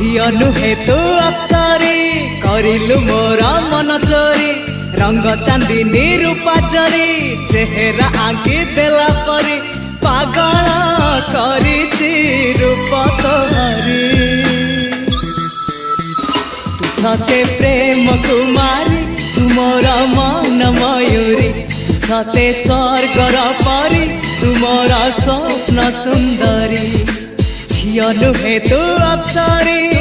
झियो नुहे तू अप्सरी करिलु मोर मन चोरी रंग चांदनी रूपा चोरी चेहरा आंकी देला परी पागल करिछि रूप तोहरी तू सते प्रेम कुमारी तू मोर मन मयूरी तू सते स्वर्गर परी तू मोर स्वप्न सुंदरी झियो नुहे तू अप्सरी।